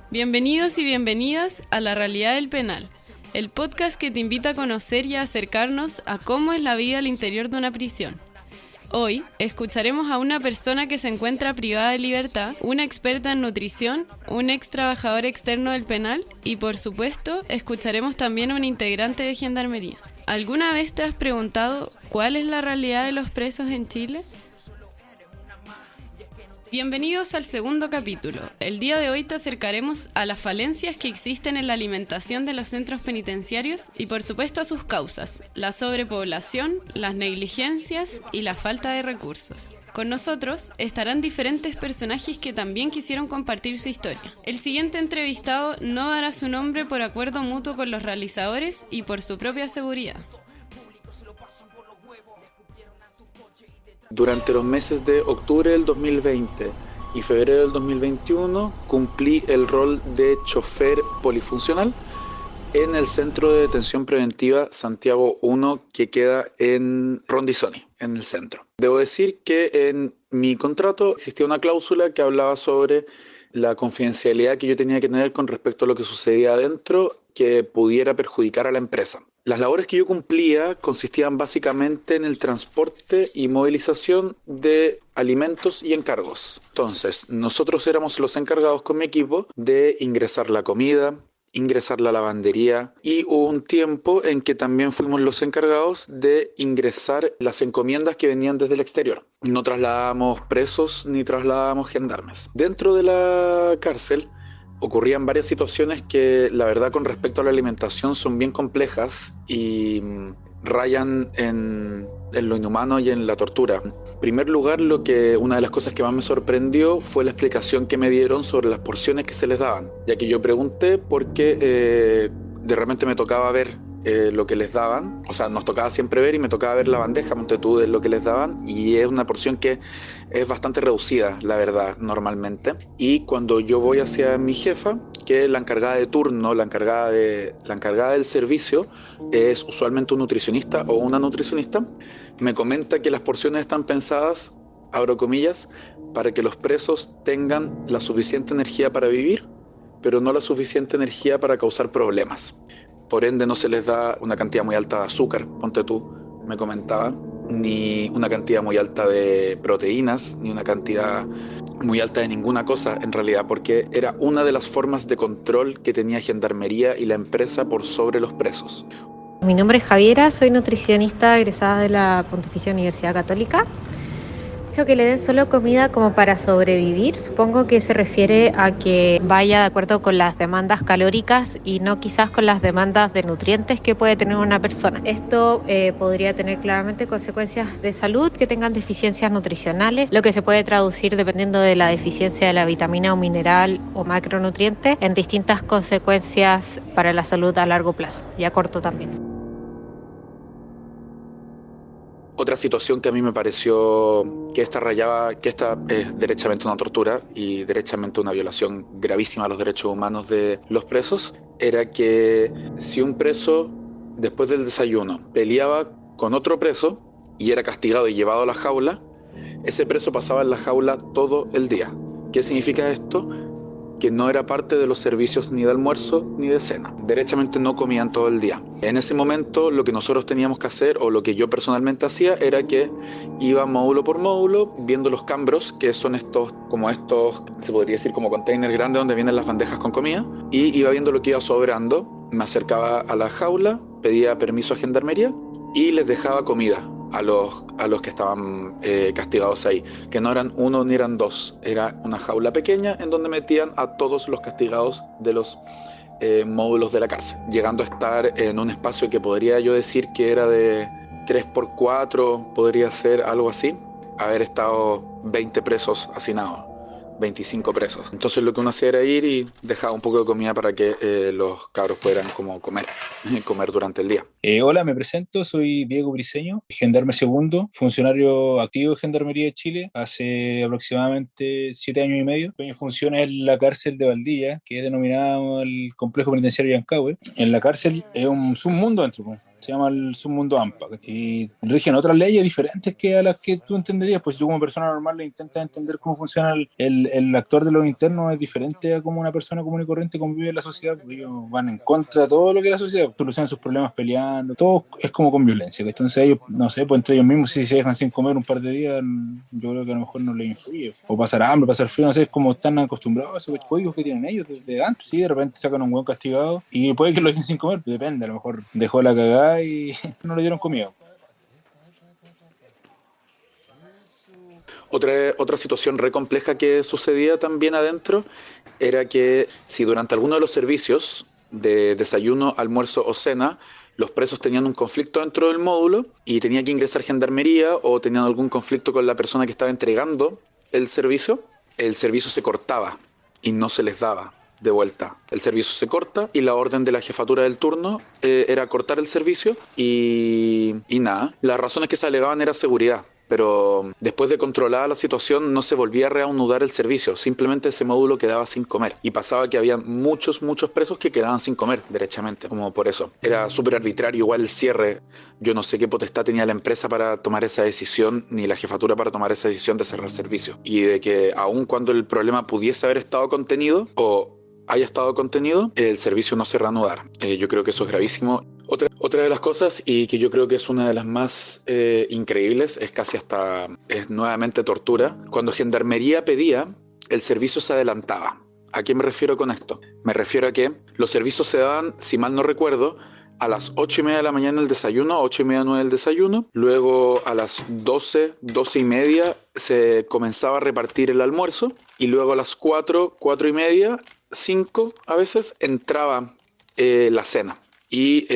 Bienvenidos y bienvenidas a La Realidad del Penal, el podcast que te invita a conocer y a acercarnos a cómo es la vida al interior de una prisión. Hoy escucharemos a una persona que se encuentra privada de libertad, una experta en nutrición, un ex trabajador externo del penal y, por supuesto, escucharemos también a un integrante de Gendarmería. ¿Alguna vez te has preguntado cuál es la realidad de los presos en Chile? Bienvenidos al segundo capítulo. El día de hoy te acercaremos a las falencias que existen en la alimentación de los centros penitenciarios y por supuesto a sus causas, la sobrepoblación, las negligencias y la falta de recursos. Con nosotros estarán diferentes personajes que también quisieron compartir su historia. El siguiente entrevistado no dará su nombre por acuerdo mutuo con los realizadores y por su propia seguridad. Durante los meses de octubre del 2020 y febrero del 2021 cumplí el rol de chofer polifuncional en el Centro de Detención Preventiva Santiago 1 que queda en Rondizoni, en el centro. Debo decir que en mi contrato existía una cláusula que hablaba sobre la confidencialidad que yo tenía que tener con respecto a lo que sucedía adentro que pudiera perjudicar a la empresa. Las labores que yo cumplía consistían básicamente en el transporte y movilización de alimentos y encargos. Entonces, nosotros éramos los encargados con mi equipo de ingresar la comida, ingresar la lavandería y hubo un tiempo en que también fuimos los encargados de ingresar las encomiendas que venían desde el exterior. No trasladábamos presos ni trasladábamos gendarmes. Dentro de la cárcel ocurrían varias situaciones que la verdad con respecto a la alimentación son bien complejas y rayan en lo inhumano y en la tortura. En primer lugar, una de las cosas que más me sorprendió fue la explicación que me dieron sobre las porciones que se les daban, ya que yo pregunté por qué de repente me tocaba ver lo que les daban, o sea, nos tocaba siempre ver y me tocaba ver la bandeja, ponte tú, de lo que les daban, y es una porción que es bastante reducida, la verdad, normalmente. Y cuando yo voy hacia mi jefa, que es la encargada de turno, la encargada del servicio, es usualmente un nutricionista o una nutricionista, me comenta que las porciones están pensadas, abro comillas, para que los presos tengan la suficiente energía para vivir, pero no la suficiente energía para causar problemas. Por ende no se les da una cantidad muy alta de azúcar, ponte tú, me comentaba, ni una cantidad muy alta de proteínas, ni una cantidad muy alta de ninguna cosa en realidad, porque era una de las formas de control que tenía Gendarmería y la empresa por sobre los presos. Mi nombre es Javiera, soy nutricionista egresada de la Pontificia Universidad Católica. Que le den solo comida como para sobrevivir, supongo que se refiere a que vaya de acuerdo con las demandas calóricas y no quizás con las demandas de nutrientes que puede tener una persona. Esto podría tener claramente consecuencias de salud, que tengan deficiencias nutricionales, lo que se puede traducir dependiendo de la deficiencia de la vitamina o mineral o macronutriente en distintas consecuencias para la salud a largo plazo y a corto también. Otra situación que a mí me pareció que esta es derechamente una tortura y derechamente una violación gravísima a los derechos humanos de los presos, era que si un preso después del desayuno peleaba con otro preso y era castigado y llevado a la jaula, ese preso pasaba en la jaula todo el día. ¿Qué significa esto? Que no era parte de los servicios ni de almuerzo ni de cena. Derechamente no comían todo el día. En ese momento lo que nosotros teníamos que hacer, o lo que yo personalmente hacía, era que iba módulo por módulo viendo los cambros, que son estos, se podría decir como containers grandes donde vienen las bandejas con comida, y iba viendo lo que iba sobrando. Me acercaba a la jaula, pedía permiso a Gendarmería y les dejaba comida a los que estaban castigados ahí, que no eran uno ni eran dos, era una jaula pequeña en donde metían a todos los castigados de los módulos de la cárcel, llegando a estar en un espacio que podría yo decir que era de 3x4, podría ser algo así, haber estado 20 presos hacinados, 25 presos. Entonces lo que uno hacía era ir y dejaba un poco de comida para que los cabros pudieran como comer durante el día. Hola, me presento, soy Diego Briceño, gendarme segundo, funcionario activo de Gendarmería de Chile hace aproximadamente 7 años y medio. Mi función es en la cárcel de Valdivia, que es denominada el complejo penitenciario Yancahue. En la cárcel es un submundo dentro, pues. se llama el submundo AMPA, y rigen otras leyes diferentes que a las que tú entenderías. Pues si tú como persona normal le intentas entender cómo funciona el actor de los internos, es diferente a como una persona común y corriente convive en la sociedad, porque ellos van en contra de todo lo que es la sociedad, solucionan sus problemas peleando, todo es como con violencia. Entonces ellos, no sé, pues entre ellos mismos, si se dejan sin comer un par de días, yo creo que a lo mejor no les influye, o pasar hambre, pasar frío, no sé, es como están acostumbrados a esos códigos que tienen ellos desde antes. Sí, de repente sacan un buen castigado y puede que lo dejen sin comer, depende, a lo mejor dejó la cagada y no le dieron comida. Otra situación re compleja que sucedía también adentro era que si durante alguno de los servicios de desayuno, almuerzo o cena los presos tenían un conflicto dentro del módulo y tenía que ingresar gendarmería o tenían algún conflicto con la persona que estaba entregando el servicio se cortaba y no se les daba de vuelta. El servicio se corta y la orden de la jefatura del turno era cortar el servicio y nada. Las razones que se alegaban era seguridad. Pero después de controlada la situación no se volvía a reanudar el servicio, simplemente ese módulo quedaba sin comer y pasaba que había muchos presos que quedaban sin comer derechamente, como por eso. Era súper arbitrario igual el cierre, yo no sé qué potestad tenía la empresa para tomar esa decisión, ni la jefatura para tomar esa decisión de cerrar servicio. Y de que aun cuando el problema pudiese haber estado contenido o haya estado contenido, el servicio no se reanudara. Yo creo que eso es gravísimo. Otra de las cosas, y que yo creo que es una de las más increíbles, es casi hasta, es nuevamente tortura. Cuando Gendarmería pedía, el servicio se adelantaba. ¿A qué me refiero con esto? Me refiero a que los servicios se daban, si mal no recuerdo, a las 8:30 de la mañana el desayuno, 8:30, 9 el desayuno. Luego a las 12, 12:30 se comenzaba a repartir el almuerzo. Y luego a las 4, 4:30, 5 a veces, entraba la cena. Y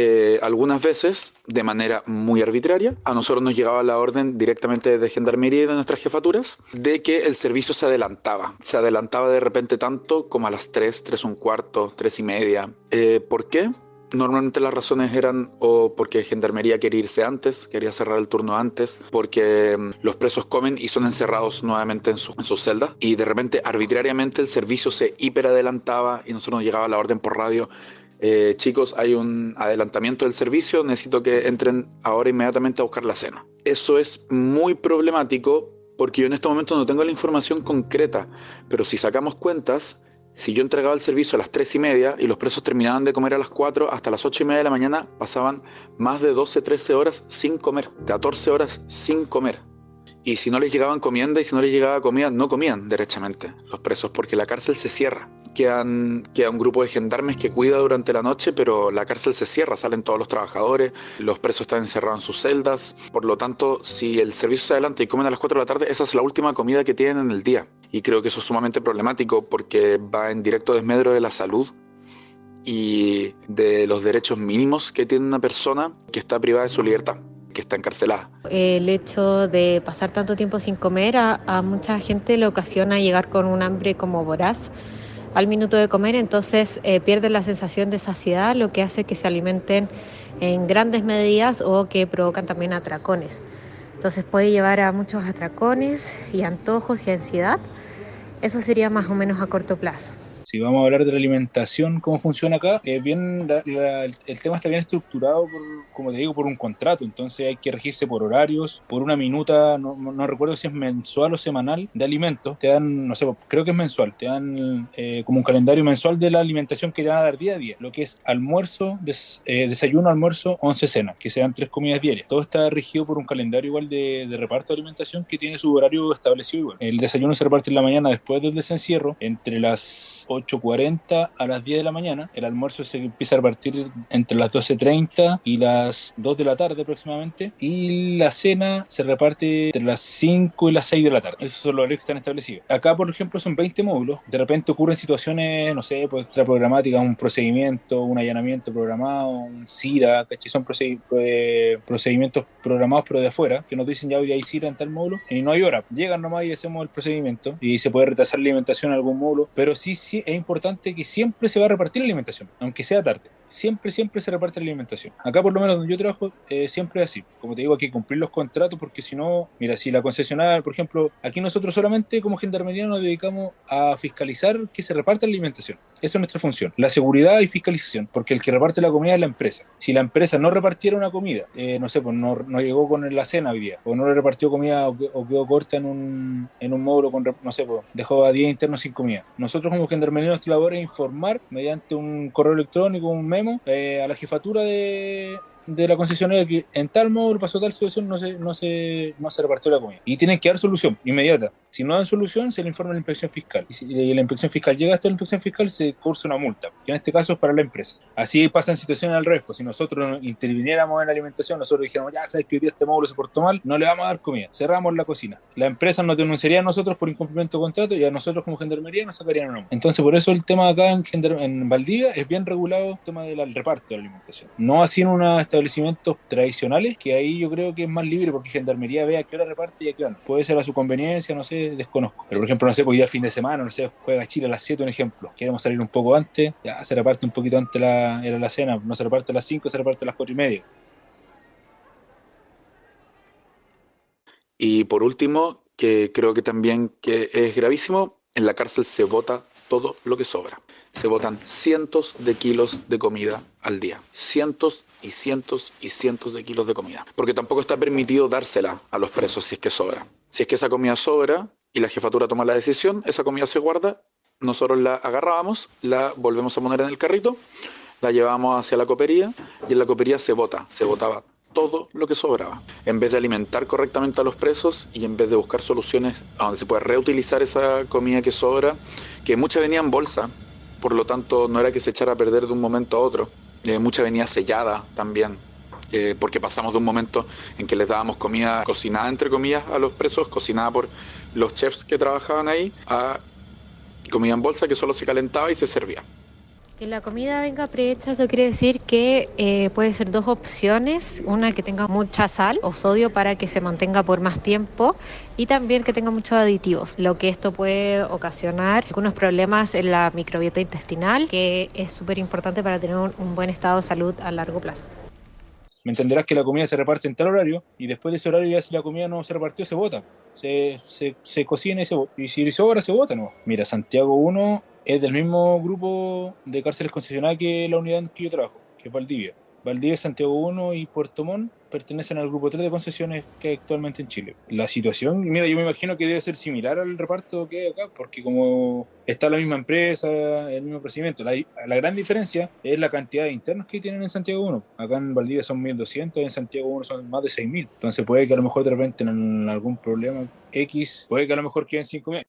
algunas veces, de manera muy arbitraria, a nosotros nos llegaba la orden directamente de Gendarmería y de nuestras jefaturas de que el servicio se adelantaba. Se adelantaba de repente tanto como a las 3, 3:15, 3:30. ¿Por qué? Normalmente las razones eran o porque Gendarmería quería irse antes, quería cerrar el turno antes, porque los presos comen y son encerrados nuevamente en sus celdas, y de repente arbitrariamente el servicio se hiperadelantaba y nosotros nos llegaba la orden por radio: chicos, hay un adelantamiento del servicio, necesito que entren ahora inmediatamente a buscar la cena. Eso es muy problemático porque yo en este momento no tengo la información concreta, pero si sacamos cuentas, si yo entregaba el servicio a las 3:30 y los presos terminaban de comer a las 4, hasta las 8:30 de la mañana pasaban más de 12, 13 horas sin comer, 14 horas sin comer. Y si no les llegaban comienda y si no les llegaba comida, no comían derechamente los presos, porque la cárcel se cierra. Queda un grupo de gendarmes que cuida durante la noche, pero la cárcel se cierra, salen todos los trabajadores, los presos están encerrados en sus celdas. Por lo tanto, si el servicio se adelanta y comen a las 4 de la tarde, esa es la última comida que tienen en el día. Y creo que eso es sumamente problemático porque va en directo desmedro de la salud y de los derechos mínimos que tiene una persona que está privada de su libertad, que está encarcelada. El hecho de pasar tanto tiempo sin comer a mucha gente le ocasiona llegar con un hambre como voraz al minuto de comer, entonces pierden la sensación de saciedad, lo que hace que se alimenten en grandes medidas o que provocan también atracones. Entonces puede llevar a muchos atracones y antojos y ansiedad. Eso sería más o menos a corto plazo. Si vamos a hablar de la alimentación, cómo funciona acá, bien, el tema está bien estructurado, como te digo, por un contrato. Entonces hay que regirse por horarios, por una minuta, no recuerdo si es mensual o semanal, de alimentos. Te dan, no sé, creo que es mensual, te dan como un calendario mensual de la alimentación que te van a dar día a día. Lo que es almuerzo, desayuno, almuerzo, 11 cenas, que sean 3 comidas diarias. Todo está regido por un calendario igual de reparto de alimentación que tiene su horario establecido igual. El desayuno se reparte en la mañana después del desencierro, entre las 8:40 a las 10 de la mañana. El almuerzo se empieza a repartir entre las 12:30 y las 2 de la tarde aproximadamente, y la cena se reparte entre las 5 y las 6 de la tarde. Esos son los horarios que están establecidos. Acá, por ejemplo, son 20 módulos. De repente ocurren situaciones, no sé, pues extraprogramáticas, un procedimiento, un allanamiento programado, un CIRA, ¿cachai? Son procedimientos programados pero de afuera, que nos dicen ya hoy hay CIRA en tal módulo y no hay hora. Llegan nomás y hacemos el procedimiento y se puede retrasar la alimentación en algún módulo, pero sí es importante que siempre se va a repartir la alimentación, aunque sea tarde. Siempre se reparte la alimentación. Acá, por lo menos donde yo trabajo, siempre es así. Como te digo, hay que cumplir los contratos porque si no, mira, si la concesionaria, por ejemplo, aquí nosotros solamente como Gendarmería nos dedicamos a fiscalizar que se reparte la alimentación. Esa es nuestra función, la seguridad y fiscalización, porque el que reparte la comida es la empresa. Si la empresa no repartiera una comida, no sé, pues no llegó con la cena hoy día, o no le repartió comida o quedó corta en un módulo con, no sé, pues dejó a 10 internos sin comida. Nosotros como Gendarmería nuestra labor es informar mediante un correo electrónico, un memo, a la jefatura de la concesionaria que en tal módulo pasó tal situación, no se repartió la comida. Y tienen que dar solución inmediata. Si no dan solución, se le informa a la inspección fiscal. Y si la inspección fiscal llega hasta la inspección fiscal, se cursa una multa, que en este caso es para la empresa. Así pasan situaciones al revés. Pues si nosotros interviniéramos en la alimentación, nosotros dijéramos, ya sabes que hoy día este módulo se portó mal, no le vamos a dar comida. Cerramos la cocina. La empresa nos denunciaría a nosotros por incumplimiento de contrato y a nosotros como Gendarmería nos sacarían una multa. Entonces, por eso el tema acá en Valdivia es bien regulado el tema del reparto de la alimentación. No así en unos establecimientos tradicionales, que ahí yo creo que es más libre porque Gendarmería ve a qué hora reparte y a qué hora no. Puede ser a su conveniencia, no sé, desconozco. Pero por ejemplo, no sé, pues ya fin de semana, no sé, juega Chile a las 7, un ejemplo. Queremos salir un poco antes, ya se reparte un poquito antes era la cena, no se reparte a las 5, se reparte a las 4:30. Y por último, que creo que también que es gravísimo, en la cárcel se bota todo lo que sobra. Se botan cientos de kilos de comida al día. Cientos y cientos y cientos de kilos de comida. Porque tampoco está permitido dársela a los presos si es que sobra. Si es que esa comida sobra y la jefatura toma la decisión, esa comida se guarda, nosotros la agarrábamos, la volvemos a poner en el carrito, la llevábamos hacia la copería y en la copería se botaba todo lo que sobraba. En vez de alimentar correctamente a los presos y en vez de buscar soluciones a donde se puede reutilizar esa comida que sobra, que mucha venía en bolsa, por lo tanto no era que se echara a perder de un momento a otro, mucha venía sellada también, porque pasamos de un momento en que les dábamos comida cocinada, entre comillas, a los presos, cocinada por los chefs que trabajaban ahí, a comida en bolsa que solo se calentaba y se servía. Que la comida venga prehecha, eso quiere decir que puede ser dos opciones, una que tenga mucha sal o sodio para que se mantenga por más tiempo y también que tenga muchos aditivos, lo que esto puede ocasionar algunos problemas en la microbiota intestinal, que es súper importante para tener un buen estado de salud a largo plazo. Me entenderás que la comida se reparte en tal horario y después de ese horario ya si la comida no se repartió se bota, se cocina y si sobra se bota, ¿no? Mira, Santiago 1 es del mismo grupo de cárceles concesionadas que la unidad en que yo trabajo, que es Valdivia. Valdivia, Santiago 1 y Puerto Montt pertenecen al grupo 3 de concesiones que hay actualmente en Chile. La situación, mira, yo me imagino que debe ser similar al reparto que hay acá, porque como está la misma empresa, el mismo procedimiento, la gran diferencia es la cantidad de internos que tienen en Santiago 1. Acá en Valdivia son 1.200, en Santiago 1 son más de 6.000. Entonces puede que a lo mejor de repente en algún problema X, puede que a lo mejor queden 5.000.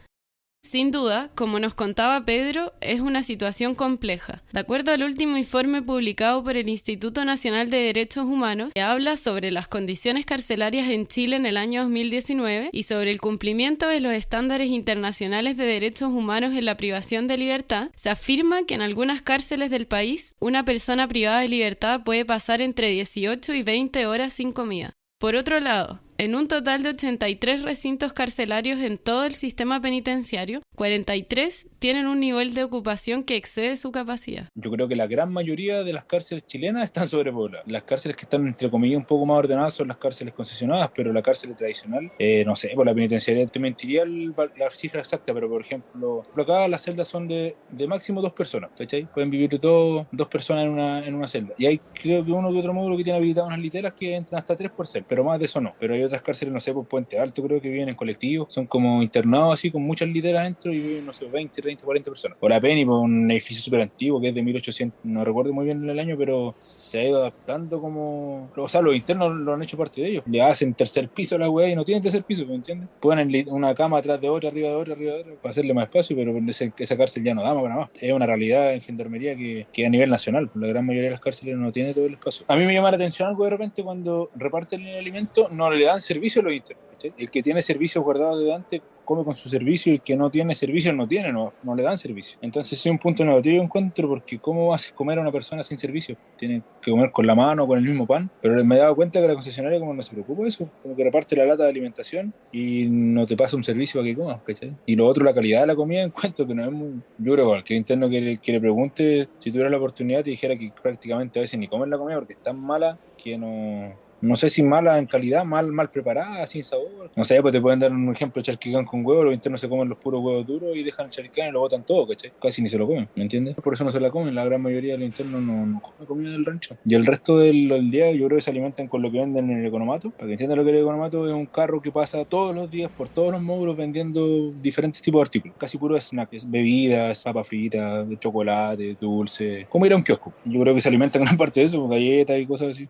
Sin duda, como nos contaba Pedro, es una situación compleja. De acuerdo al último informe publicado por el Instituto Nacional de Derechos Humanos, que habla sobre las condiciones carcelarias en Chile en el año 2019 y sobre el cumplimiento de los estándares internacionales de derechos humanos en la privación de libertad, se afirma que en algunas cárceles del país, una persona privada de libertad puede pasar entre 18 y 20 horas sin comida. Por otro lado, en un total de 83 recintos carcelarios en todo el sistema penitenciario, 43 tienen un nivel de ocupación que excede su capacidad. Yo creo que la gran mayoría de las cárceles chilenas están sobrepobladas. Las cárceles que están, entre comillas, un poco más ordenadas son las cárceles concesionadas, pero la cárcel tradicional, no sé, por la penitenciaría te mentiría la cifra exacta, pero por ejemplo, acá las celdas son de máximo 2 personas, ¿cachai? Pueden vivir dos personas en una celda. Y hay creo que uno que otro módulo que tiene habilitadas unas literas que entran hasta 3 por celda, pero más de eso no. Pero hay otras cárceles, no sé, por Puente Alto creo que viven en colectivos, son como internados así con muchas literas dentro y viven, no sé, 20, 30, 40 personas. O la Penny, por un edificio súper antiguo que es de 1800, no recuerdo muy bien el año, pero se ha ido adaptando como... O sea, los internos lo han hecho parte de ellos. Le hacen tercer piso a la weá y no tienen tercer piso, ¿me entiendes? Ponen una cama atrás de otra, arriba de otra, arriba de otra, para hacerle más espacio, pero esa cárcel ya no da más para más. Es una realidad en Gendarmería que a nivel nacional, la gran mayoría de las cárceles no tiene todo el espacio. A mí me llama la atención algo de repente cuando reparten el alimento, no le dan servicio a los internos. ¿Sí? El que tiene servicios guardados de antes come con su servicio y el que no tiene servicio no le dan servicio. Entonces es un punto negativo yo encuentro, porque ¿cómo vas a comer a una persona sin servicio? Tiene que comer con la mano, con el mismo pan. Pero me he dado cuenta que la concesionaria como no se preocupa de eso, como que reparte la lata de alimentación y no te pasa un servicio para que comas, ¿cachai? Y lo otro, la calidad de la comida, encuentro que no es muy... Yo creo que cualquier interno que le pregunte, si tuviera la oportunidad, te dijera que prácticamente a veces ni comen la comida porque es tan mala que no no sé si mala en calidad, mal preparada, sin sabor. No sé, pues te pueden dar un ejemplo, charquicán con huevo, los internos se comen los puros huevos duros y dejan el charquicán y lo botan todo, ¿cachai? Casi ni se lo comen, ¿me entiendes? Por eso no se la comen, la gran mayoría de los internos no come comida del rancho. Y el resto del día yo creo que se alimentan con lo que venden en el economato. Para que entiendan lo que es el economato, es un carro que pasa todos los días por todos los módulos vendiendo diferentes tipos de artículos, casi puros snacks, bebidas, papas fritas, chocolate, dulce, como ir a un kiosco. Yo creo que se alimentan gran parte de eso, galletas y cosas así.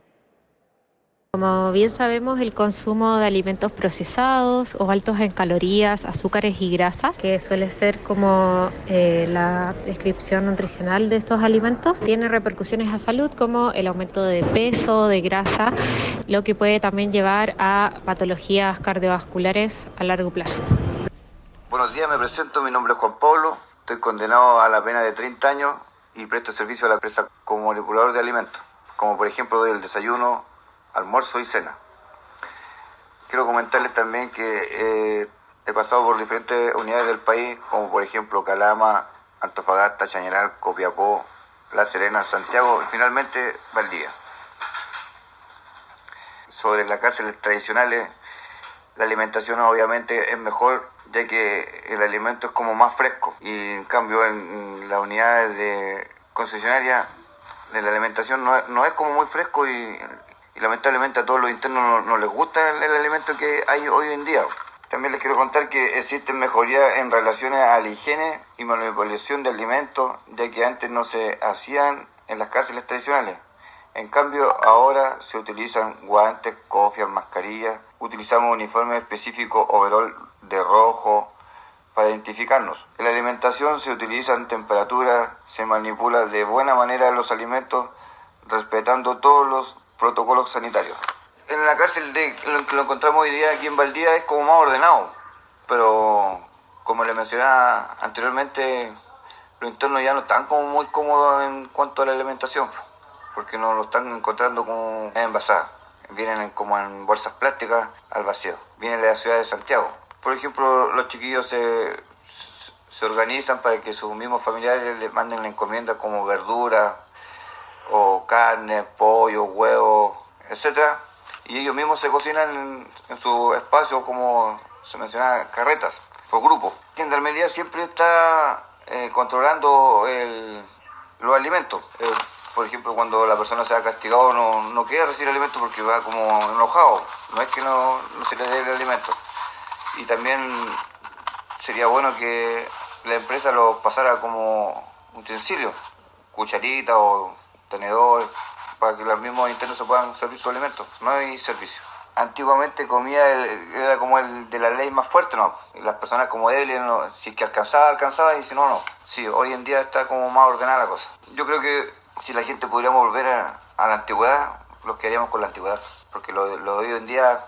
Como bien sabemos, el consumo de alimentos procesados o altos en calorías, azúcares y grasas, que suele ser como la descripción nutricional de estos alimentos, tiene repercusiones a salud como el aumento de peso, de grasa, lo que puede también llevar a patologías cardiovasculares a largo plazo. Buenos días, me presento, mi nombre es Juan Pablo, estoy condenado a la pena de 30 años y presto servicio a la empresa como manipulador de alimentos, como por ejemplo doy el desayuno, almuerzo y cena. Quiero comentarles también que he pasado por diferentes unidades del país, como por ejemplo Calama, Antofagasta, Chañaral, Copiapó, La Serena, Santiago y finalmente Valdivia. Sobre las cárceles tradicionales, la alimentación obviamente es mejor, ya que el alimento es como más fresco, y en cambio en las unidades de concesionaria la alimentación no es como muy fresco y lamentablemente a todos los internos no les gusta el alimento que hay hoy en día. También les quiero contar que existen mejorías en relaciones a la higiene y manipulación de alimentos, ya que antes no se hacían en las cárceles tradicionales. En cambio, ahora se utilizan guantes, cofias, mascarillas, utilizamos uniformes específicos, overol de rojo, para identificarnos. En la alimentación se utilizan temperaturas, se manipula de buena manera los alimentos, respetando todos los protocolos sanitarios. En la cárcel que lo encontramos hoy día aquí en Valdivia es como más ordenado, pero como les mencionaba anteriormente, los internos ya no están como muy cómodos en cuanto a la alimentación, porque no lo están encontrando como envasadas, vienen como en bolsas plásticas al vacío, vienen de la ciudad de Santiago. Por ejemplo, los chiquillos se organizan para que sus mismos familiares les manden la encomienda como verduras, o carne, pollo, huevos, etcétera, y ellos mismos se cocinan en su espacio, como se menciona, carretas, por grupo. Gendarmería siempre está controlando los alimentos. Por ejemplo, cuando la persona se ha castigado no quiere recibir alimento porque va como enojado, no es que no se le dé el alimento. Y también sería bueno que la empresa lo pasara como utensilios, cucharita o tenedores, para que los mismos internos se puedan servir sus alimentos. No hay servicio. Antiguamente comía era como el de la ley más fuerte, ¿no? Las personas como débiles, no, si es que alcanzaba, y si no, no. Sí, hoy en día está como más ordenada la cosa. Yo creo que si la gente pudiera volver a la antigüedad, los quedaríamos con la antigüedad, porque lo de hoy en día,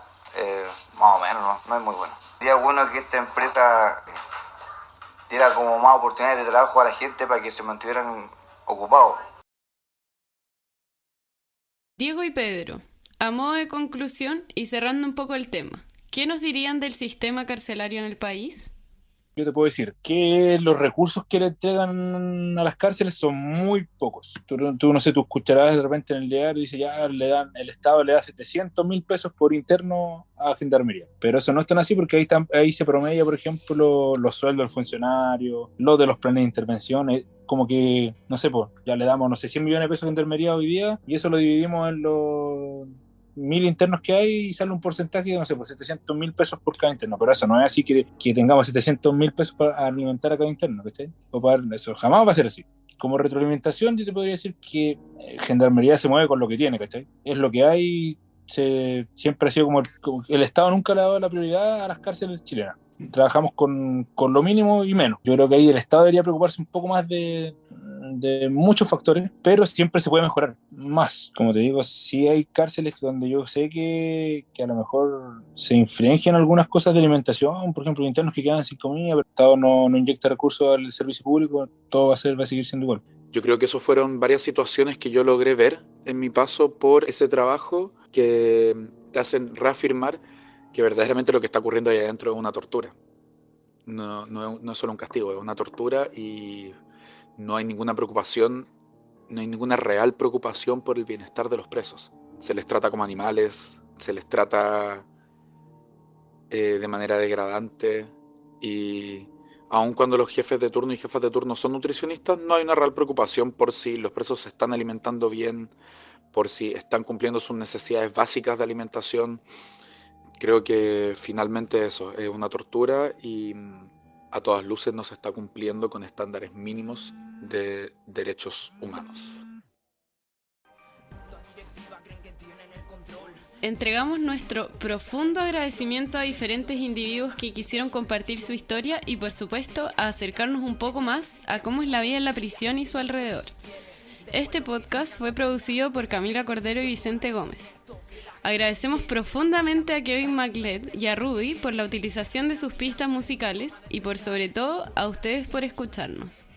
más o menos, no es muy bueno. Sería bueno que esta empresa diera como más oportunidades de trabajo a la gente para que se mantuvieran ocupados. Diego y Pedro, a modo de conclusión y cerrando un poco el tema, ¿qué nos dirían del sistema carcelario en el país? Yo te puedo decir que los recursos que le entregan a las cárceles son muy pocos. No sé, tú escucharás de repente en el diario y dice ya el Estado le da 700.000 pesos por interno a Gendarmería. Pero eso no es tan así, porque ahí se promedia, por ejemplo, los sueldos del funcionario, los de los planes de intervención. Como que, no sé, pues ya le damos, no sé, 100 millones de pesos a Gendarmería hoy día y eso lo dividimos en los 1.000 internos que hay y sale un porcentaje de, no sé, pues 700.000 pesos por cada interno. Pero eso no es así que tengamos 700.000 pesos para alimentar a cada interno, ¿cachai? Eso jamás va a ser así. Como retroalimentación, yo te podría decir que Gendarmería se mueve con lo que tiene, ¿cachai? Es lo que hay. Siempre ha sido como el Estado nunca le ha dado la prioridad a las cárceles chilenas. Trabajamos con lo mínimo y menos. Yo creo que ahí el Estado debería preocuparse un poco más de muchos factores, pero siempre se puede mejorar más. Como te digo, sí hay cárceles donde yo sé que a lo mejor se infringen algunas cosas de alimentación, por ejemplo, internos que quedan sin comida, pero el Estado no inyecta recursos al servicio público, todo va a seguir siendo igual. Yo creo que eso fueron varias situaciones que yo logré ver en mi paso por ese trabajo que te hacen reafirmar que verdaderamente lo que está ocurriendo ahí adentro es una tortura. No es solo un castigo, es una tortura y no hay ninguna preocupación, no hay ninguna real preocupación por el bienestar de los presos. se les trata como animales, se les trata de manera degradante, y aun cuando los jefes de turno y jefas de turno son nutricionistas, no hay una real preocupación por si los presos se están alimentando bien, por si están cumpliendo sus necesidades básicas de alimentación. Creo que finalmente eso es una tortura y a todas luces no se está cumpliendo con estándares mínimos de derechos humanos. Entregamos nuestro profundo agradecimiento a diferentes individuos que quisieron compartir su historia y, por supuesto, a acercarnos un poco más a cómo es la vida en la prisión y su alrededor. Este podcast fue producido por Camila Cordero y Vicente Gómez. Agradecemos profundamente a Kevin MacLeod y a Ruby por la utilización de sus pistas musicales y, por sobre todo, a ustedes por escucharnos.